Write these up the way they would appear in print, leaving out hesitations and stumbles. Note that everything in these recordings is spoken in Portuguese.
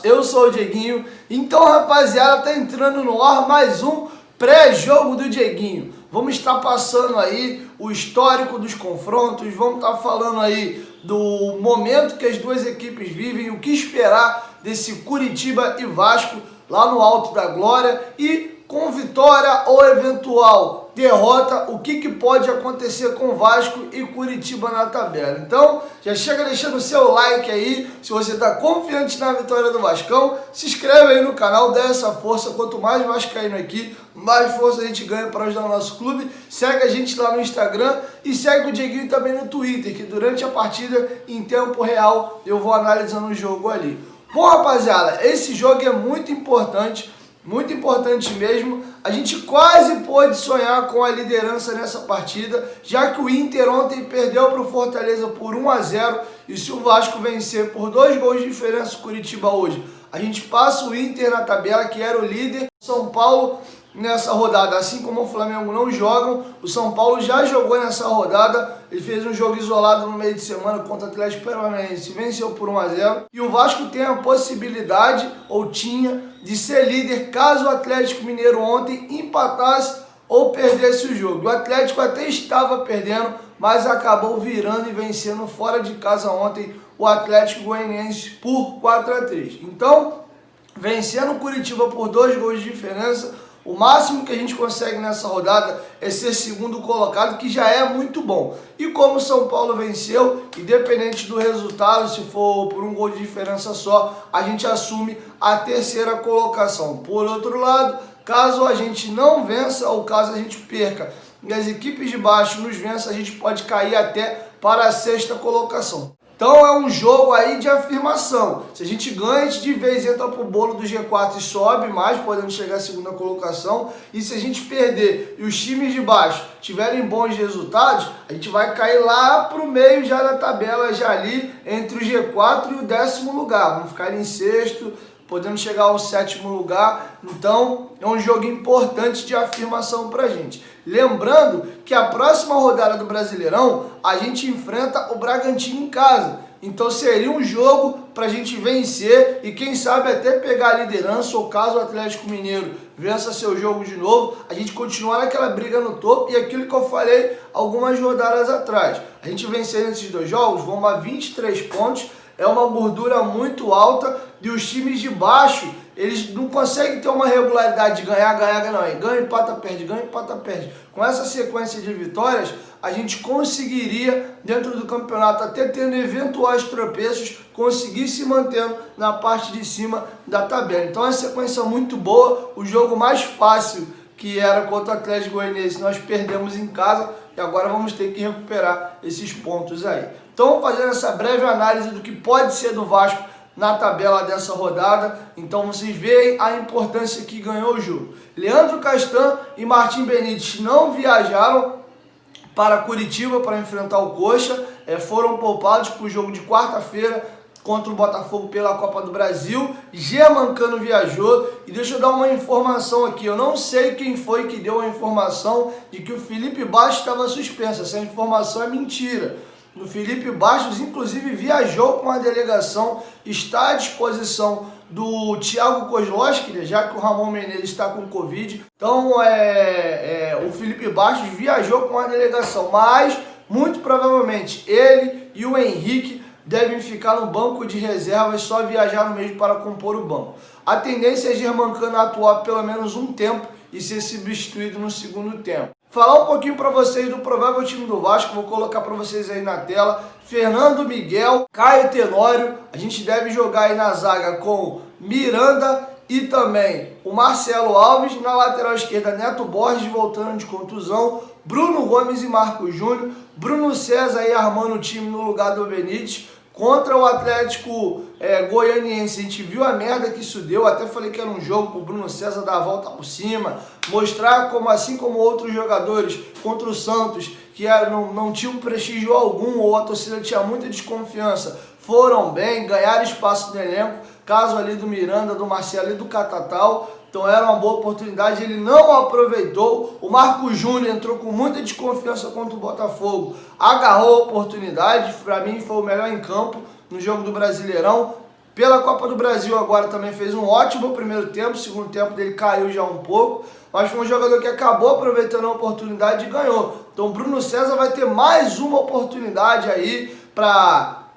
Eu sou o Dieguinho, então rapaziada, tá entrando no ar mais um pré-jogo do Dieguinho. Vamos estar passando aí o histórico dos confrontos, vamos estar falando aí do momento que as duas equipes vivem, o que esperar desse Curitiba e Vasco lá no Alto da Glória e com vitória ou eventual derrota, o que pode acontecer com Vasco e Curitiba na tabela. Então, já chega deixando o seu like aí, se você está confiante na vitória do Vascão, se inscreve aí no canal, dá essa força, quanto mais vascaíno aqui, mais força a gente ganha para ajudar o nosso clube. Segue a gente lá no Instagram e segue o Dieguinho também no Twitter, que durante a partida, em tempo real, eu vou analisando o jogo ali. Bom, rapaziada, esse jogo é muito importante mesmo. A gente quase pôde sonhar com a liderança nessa partida, já que o Inter ontem perdeu para o Fortaleza por 1-0, e se o Vasco vencer por 2 gols de diferença o Curitiba hoje, a gente passa o Inter na tabela, que era o líder. São Paulo nessa rodada, assim como o Flamengo não jogam, o São Paulo já jogou nessa rodada, ele fez um jogo isolado no meio de semana contra o Atlético Paranaense, venceu por 1-0, e o Vasco tem a possibilidade, ou tinha, de ser líder caso o Atlético Mineiro ontem empatasse ou perdesse o jogo. O Atlético até estava perdendo, mas acabou virando e vencendo fora de casa ontem o Atlético Goianiense por 4-3. Então, vencendo o Curitiba por 2 gols de diferença, o máximo que a gente consegue nessa rodada é ser segundo colocado, que já é muito bom. E como o São Paulo venceu, independente do resultado, se for por 1 gol de diferença só, a gente assume a terceira colocação. Por outro lado, caso a gente não vença ou caso a gente perca e as equipes de baixo nos vençam, a gente pode cair até para a sexta colocação. Então é um jogo aí de afirmação. Se a gente ganha, a gente de vez entra pro bolo do G4 e sobe mais, podendo chegar à segunda colocação. E se a gente perder e os times de baixo tiverem bons resultados, a gente vai cair lá pro meio já da tabela, já ali entre o G4 e o 10º lugar. Vamos ficar ali em sexto, podendo chegar ao 7º lugar. Então é um jogo importante de afirmação pra gente. Lembrando que a próxima rodada do Brasileirão a gente enfrenta o Bragantino em casa. Então seria um jogo para a gente vencer e quem sabe até pegar a liderança, ou caso o Atlético Mineiro vença seu jogo de novo, a gente continuar naquela briga no topo. E aquilo que eu falei algumas rodadas atrás, a gente vencer nesses 2 jogos, vamos a 23 pontos, é uma gordura muito alta, e os times de baixo, eles não conseguem ter uma regularidade de ganhar, não. Ganha, empata, perde, ganha, empata, perde. Com essa sequência de vitórias, a gente conseguiria, dentro do campeonato, até tendo eventuais tropeços, conseguir se mantendo na parte de cima da tabela. Então é uma sequência muito boa. O jogo mais fácil, que era contra o Atlético Goianiense, nós perdemos em casa, e agora vamos ter que recuperar esses pontos aí. Então, fazendo essa breve análise do que pode ser do Vasco na tabela dessa rodada, então vocês veem a importância que ganhou o jogo. Leandro Castan e Martim Benítez não viajaram para Curitiba para enfrentar o Coxa, foram poupados para o jogo de quarta-feira contra o Botafogo pela Copa do Brasil. Germancano viajou, e deixa eu dar uma informação aqui, eu não sei quem foi que deu a informação de que o Felipe Bastos estava suspenso, essa informação é mentira. O Felipe Bastos, inclusive, viajou com a delegação, está à disposição do Thiago Kozlowski, já que o Ramon Menezes está com Covid. Então, o Felipe Bastos viajou com a delegação, mas, muito provavelmente, ele e o Henrique devem ficar no banco de reservas, só viajaram mesmo para compor o banco. A tendência é Germancano atuar pelo menos um tempo e ser substituído no segundo tempo. Falar um pouquinho para vocês do provável time do Vasco, vou colocar para vocês aí na tela. Fernando Miguel, Caio Tenório, a gente deve jogar aí na zaga com Miranda e também o Marcelo Alves. Na lateral esquerda, Neto Borges voltando de contusão, Bruno Gomes e Marcos Júnior, Bruno César aí armando o time no lugar do Benítez. Contra o Atlético Goianiense, a gente viu a merda que isso deu, até falei que era um jogo para o Bruno César dar a volta por cima, mostrar como, assim como outros jogadores contra o Santos, que não tinham prestígio algum, ou a torcida tinha muita desconfiança, foram bem, ganharam espaço no elenco, caso ali do Miranda, do Marcelo e do Catatal. Então era uma boa oportunidade, ele não aproveitou. O Marco Júnior entrou com muita desconfiança contra o Botafogo, agarrou a oportunidade, para mim foi o melhor em campo no jogo do Brasileirão. Pela Copa do Brasil agora também fez um ótimo primeiro tempo, o segundo tempo dele caiu já um pouco, mas foi um jogador que acabou aproveitando a oportunidade e ganhou. Então o Bruno César vai ter mais uma oportunidade aí para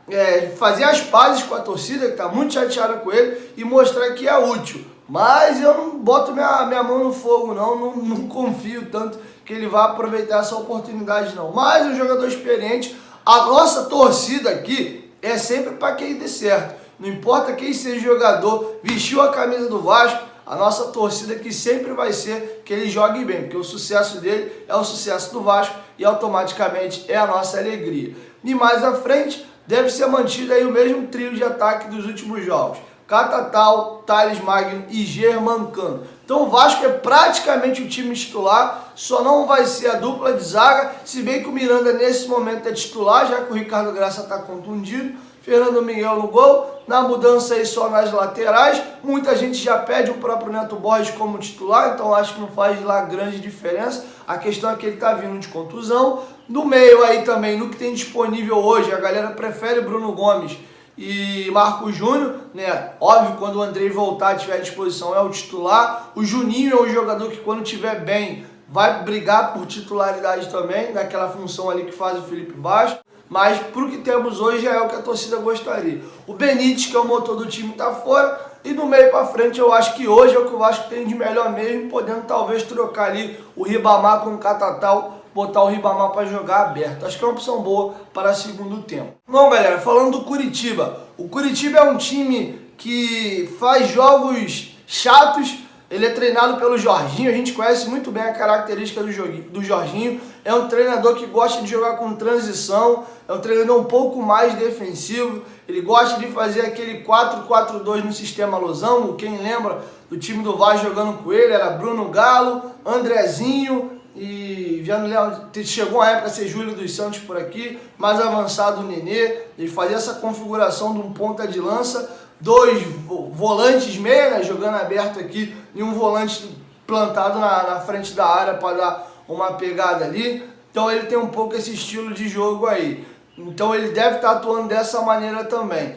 fazer as pazes com a torcida, que está muito chateada com ele, e mostrar que é útil. Mas eu não boto minha mão no fogo não confio tanto que ele vai aproveitar essa oportunidade não. Mas um jogador experiente, a nossa torcida aqui é sempre para quem dê certo. Não importa quem seja jogador, vestiu a camisa do Vasco, a nossa torcida aqui sempre vai ser que ele jogue bem, porque o sucesso dele é o sucesso do Vasco e automaticamente é a nossa alegria. E mais à frente, deve ser mantido aí o mesmo trio de ataque dos últimos jogos. Catatal, Thales Magno e Germancano. Então o Vasco é praticamente o time titular, só não vai ser a dupla de zaga, se bem que o Miranda nesse momento é titular, já que o Ricardo Graça está contundido. Fernando Miguel no gol, na mudança aí só nas laterais. Muita gente já pede o próprio Neto Borges como titular, então acho que não faz lá grande diferença. A questão é que ele está vindo de contusão. No meio aí também, no que tem disponível hoje, a galera prefere Bruno Gomes e Marco Júnior, né? Óbvio, quando o Andrei voltar, tiver à disposição, é o titular. O Juninho é um jogador que quando estiver bem, vai brigar por titularidade também, naquela função ali que faz o Felipe Baixo. Mas pro que temos hoje já é o que a torcida gostaria. O Benítez, que é o motor do time, tá fora. E do meio para frente eu acho que hoje é o que o Vasco tem de melhor mesmo, podendo talvez trocar ali o Ribamar com o Catatal, botar o Ribamar para jogar aberto. Acho que é uma opção boa para segundo tempo. Bom, galera, falando do Curitiba. O Curitiba é um time que faz jogos chatos. Ele é treinado pelo Jorginho, a gente conhece muito bem a característica do Jorginho. É um treinador que gosta de jogar com transição, é um treinador um pouco mais defensivo. Ele gosta de fazer aquele 4-4-2 no sistema losango. Quem lembra do time do Vasco jogando com ele era Bruno Galo, Andrezinho e já não lembro, chegou a época a ser Júlio dos Santos por aqui, mais avançado o Nenê. Ele fazia essa configuração de um ponta de lança, dois volantes meia, né, jogando aberto aqui, e um volante plantado na frente da área para dar uma pegada ali. Então ele tem um pouco esse estilo de jogo aí. Então ele deve estar atuando dessa maneira também.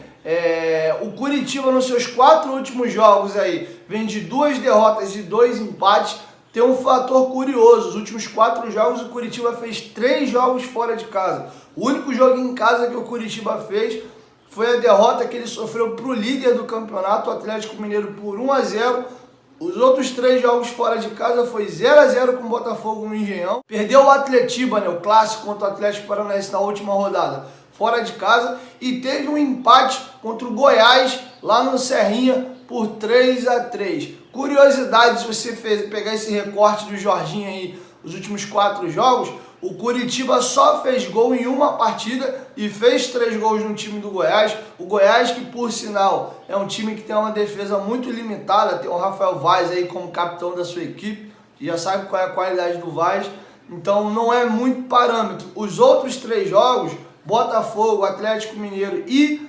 O Curitiba nos seus 4 últimos jogos aí vem de 2 derrotas e 2 empates. Tem um fator curioso: os últimos 4 jogos o Curitiba fez 3 jogos fora de casa. O único jogo em casa que o Curitiba fez foi a derrota que ele sofreu para o líder do campeonato, o Atlético Mineiro, por 1-0. Os outros 3 jogos fora de casa foi 0-0 com o Botafogo no Engenhão. Perdeu o Atletiba, né, o clássico contra o Atlético Paranaense na última rodada, fora de casa. E teve um empate contra o Goiás, lá no Serrinha, por 3-3. Curiosidade, se você pegar esse recorte do Jorginho aí, os últimos 4 jogos, o Curitiba só fez gol em uma partida e fez 3 gols no time do Goiás. O Goiás, que por sinal é um time que tem uma defesa muito limitada, tem o Rafael Vaz aí como capitão da sua equipe, já sabe qual é a qualidade do Vaz, então não é muito parâmetro. Os outros 3 jogos, Botafogo, Atlético Mineiro e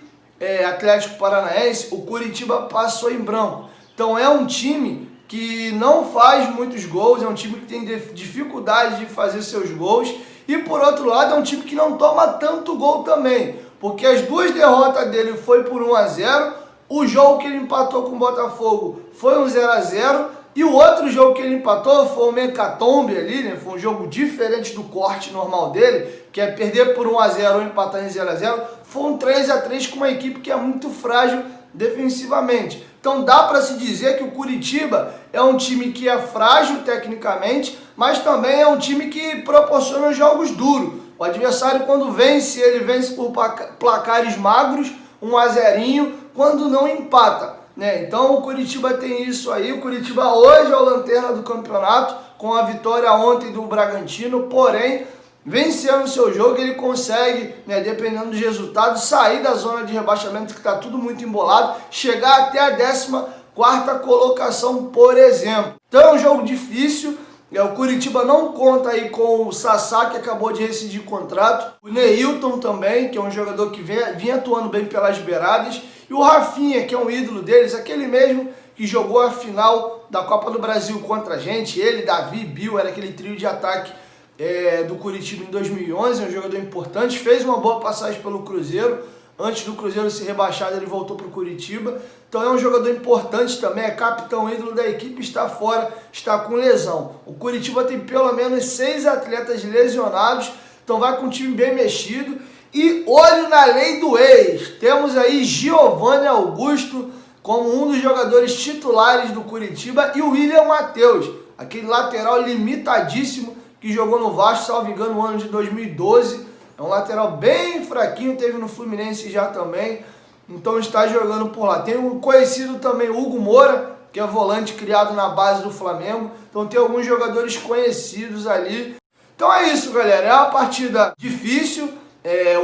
Atlético Paranaense, o Curitiba passou em branco. Então é um time que não faz muitos gols, é um time que tem dificuldade de fazer seus gols, e por outro lado é um time que não toma tanto gol também, porque as 2 derrotas dele foi por 1-0, o jogo que ele empatou com o Botafogo foi um 0-0, e o outro jogo que ele empatou foi um hecatombe ali, né? Foi um jogo diferente do corte normal dele, que é perder por 1-0 ou empatar em 0-0, foi um 3-3 com uma equipe que é muito frágil defensivamente. Então dá para se dizer que o Curitiba é um time que é frágil tecnicamente, mas também é um time que proporciona jogos duros. O adversário, quando vence, ele vence por placares magros, 1-0, quando não empata, né? Então o Curitiba tem isso aí. O Curitiba hoje é o lanterna do campeonato, com a vitória ontem do Bragantino, porém, vencendo o seu jogo, ele consegue, né, dependendo dos resultados, sair da zona de rebaixamento, que está tudo muito embolado, chegar até a 14ª colocação, por exemplo. Então é um jogo difícil. O Curitiba não conta aí com o Sassá, que acabou de rescindir contrato. O Neilton também, que é um jogador que vinha atuando bem pelas beiradas. E o Rafinha, que é um ídolo deles, aquele mesmo que jogou a final da Copa do Brasil contra a gente, ele, Davi, Bill, era aquele trio de ataque do Curitiba em 2011, um jogador importante, fez uma boa passagem pelo Cruzeiro. Antes do Cruzeiro ser rebaixado, ele voltou para o Curitiba. Então é um jogador importante também, é capitão, ídolo da equipe, está fora, está com lesão. O Curitiba tem pelo menos 6 atletas lesionados, então vai com um time bem mexido. E olho na lei do ex, temos aí Giovanni Augusto como um dos jogadores titulares do Curitiba e o William Matheus, aquele lateral limitadíssimo que jogou no Vasco, salvo engano, no ano de 2012. É um lateral bem fraquinho, teve no Fluminense já também, então está jogando por lá. Tem um conhecido também, Hugo Moura, que é volante criado na base do Flamengo. Então tem alguns jogadores conhecidos ali. Então é isso, galera. É uma partida difícil.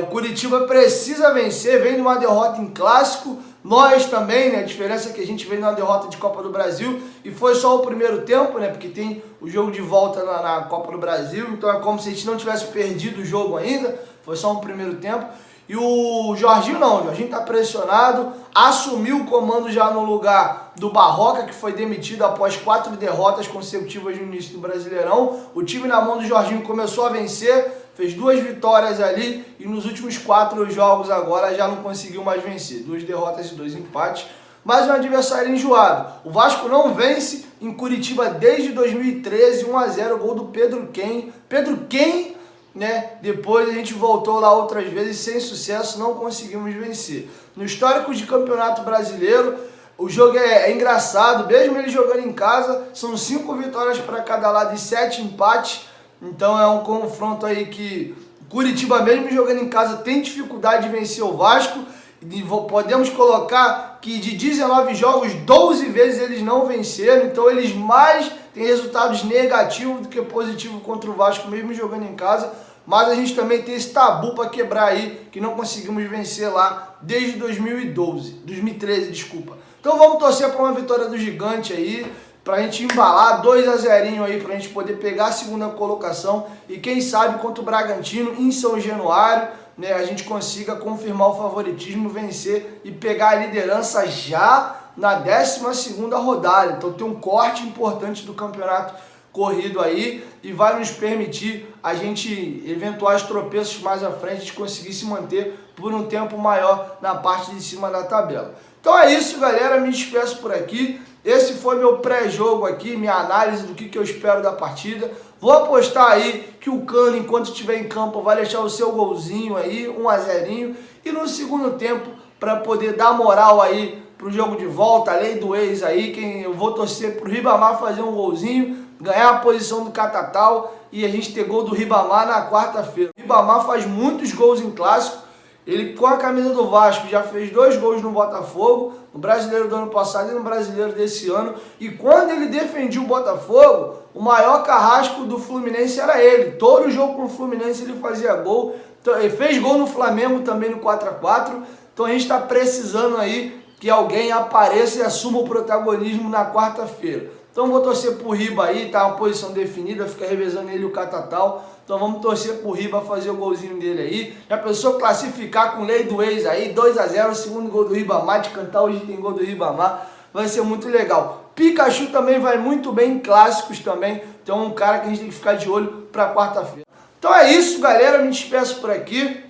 O Curitiba precisa vencer, vem de uma derrota em clássico. Nós também, né? A diferença é que a gente vem de uma derrota de Copa do Brasil e foi só o primeiro tempo, né? Porque tem o jogo de volta na Copa do Brasil, então é como se a gente não tivesse perdido o jogo ainda, foi só um primeiro tempo. E o Jorginho não, o Jorginho tá pressionado, assumiu o comando já no lugar do Barroca, que foi demitido após 4 derrotas consecutivas no início do Brasileirão. O time na mão do Jorginho começou a vencer, fez 2 vitórias ali e nos últimos 4 jogos agora já não conseguiu mais vencer. 2 derrotas e 2 empates, mas um adversário enjoado. O Vasco não vence em Curitiba desde 2013, 1-0, gol do Pedro Ken. Pedro Ken, né? Depois a gente voltou lá outras vezes sem sucesso, não conseguimos vencer. No histórico de Campeonato Brasileiro, o jogo é engraçado, mesmo ele jogando em casa, são 5 vitórias para cada lado e 7 empates. Então é um confronto aí que Curitiba, mesmo jogando em casa, tem dificuldade de vencer o Vasco. E podemos colocar que de 19 jogos, 12 vezes eles não venceram. Então eles mais têm resultados negativos do que positivos contra o Vasco, mesmo jogando em casa. Mas a gente também tem esse tabu para quebrar aí, que não conseguimos vencer lá desde 2013, desculpa. Então vamos torcer para uma vitória do Gigante aí, pra gente embalar 2-0 aí, pra gente poder pegar a segunda colocação e quem sabe contra o Bragantino em São Januário, né, a gente consiga confirmar o favoritismo, vencer e pegar a liderança já na 12ª rodada. Então tem um corte importante do campeonato corrido aí e vai nos permitir a gente, eventuais tropeços mais à frente, a gente conseguir se manter por um tempo maior na parte de cima da tabela. Então é isso, galera, me despeço por aqui. Esse foi meu pré-jogo aqui, minha análise do que eu espero da partida. Vou apostar aí que o Cano, enquanto estiver em campo, vai deixar o seu golzinho aí, 1-0. E no segundo tempo, para poder dar moral aí pro jogo de volta, a lei do ex aí, eu vou torcer pro Ribamar fazer um golzinho, ganhar a posição do Catatal e a gente ter gol do Ribamar na quarta-feira. O Ribamar faz muitos gols em clássico. Ele, com a camisa do Vasco, já fez 2 gols no Botafogo, no Brasileiro do ano passado e no Brasileiro desse ano. E quando ele defendia o Botafogo, o maior carrasco do Fluminense era ele. Todo jogo com o Fluminense ele fazia gol. Então, ele fez gol no Flamengo também no 4-4. Então a gente está precisando aí que alguém apareça e assuma o protagonismo na quarta-feira. Então vou torcer pro Riba aí, tá uma posição definida, fica revezando ele e o Catatal. Então vamos torcer pro Riba fazer o golzinho dele aí. Já pensou classificar com lei do ex aí, 2-0, o segundo gol do Ribamar, de cantar hoje tem gol do Ribamar, vai ser muito legal. Pikachu também vai muito bem em clássicos também, então é um cara que a gente tem que ficar de olho pra quarta-feira. Então é isso, galera, me despeço por aqui.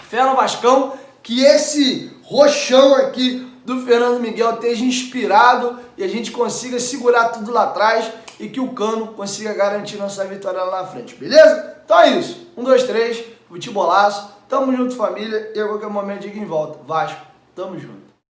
Fé no Vascão, que esse roxão aqui do Fernando Miguel esteja inspirado e a gente consiga segurar tudo lá atrás e que o Cano consiga garantir nossa vitória lá na frente, beleza? Então é isso, 1, 2, 3, futebolaço, tamo junto família e a qualquer momento diga em volta, Vasco, tamo junto.